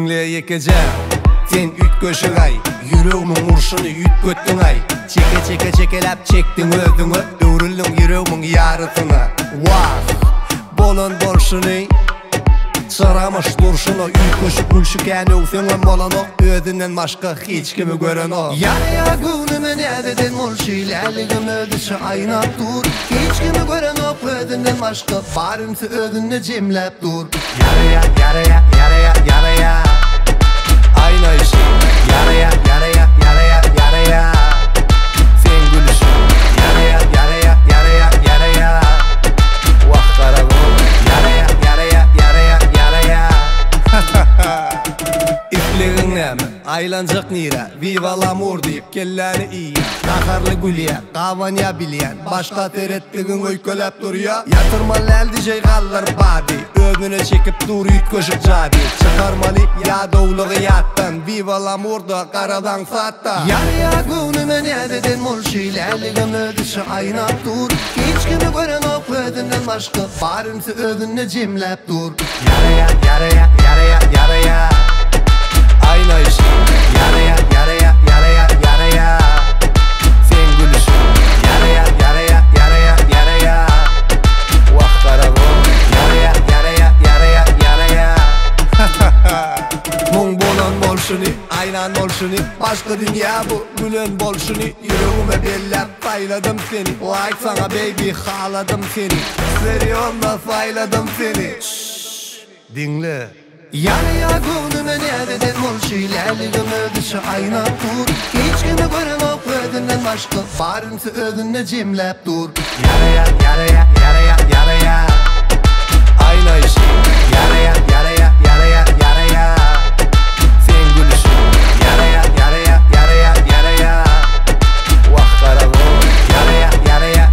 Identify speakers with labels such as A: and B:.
A: Dinle yekece sen üt köşün ay, yüreğimin urşunu üt göttün ay. Çekelep çektin öldüңü, öwrüldüň yüreğimin yarısyna. Vah, bolan bolşuny çaramış durşunu, üt köşüp gülşükän öwseňem bolano, özünden başga hiç kimi gören o. Ya günüme nädeden bolşylaligim ödüşü aynap dur. Hiç kimi gören o, özünden başga barymsy özünde jemläp dur. Yaraya ayna işi, yaraya sen gülüşün, yaraya vah karagol, yaraya İfliğin näme, aylanjak nira, viva l'amor deyip kelläni iyi. Naharlı gülýär, gawanya bilýän, başga teretligin öýkelep durýar. Yatırmaly eldi jeýgallar bady, ömüne çekip dur üt köşüp jadi. Çıkarmaly ýadowlygy ýatdan, viva l'amorda karadan satda. Yaraya günüme nädeden bolşylaligim ödüşü aynap dur. Hiç kimi gören ok özünden başga barymsy özünde jemläp dur. Yaraya ayna işi, yaraya sen gülüşün, yaraya vah karagol, yaraya Mung bolan bolşuny, aynan bolşuny, başka dünýä bu, gülen bolşuny. Yüreğime bellep sayladım seni, like sana baby haladım seni. Seryonda sayladım seni. Dinle. Yaraya günüme nädeden bolşylaligim ödüşü aynap dur. Hiç kimi gören ok özünden başga barymsy özünde jemläp dur. Yaraya ayna işi, yaraya sen gülüşün, yaraya vah karagol, yaraya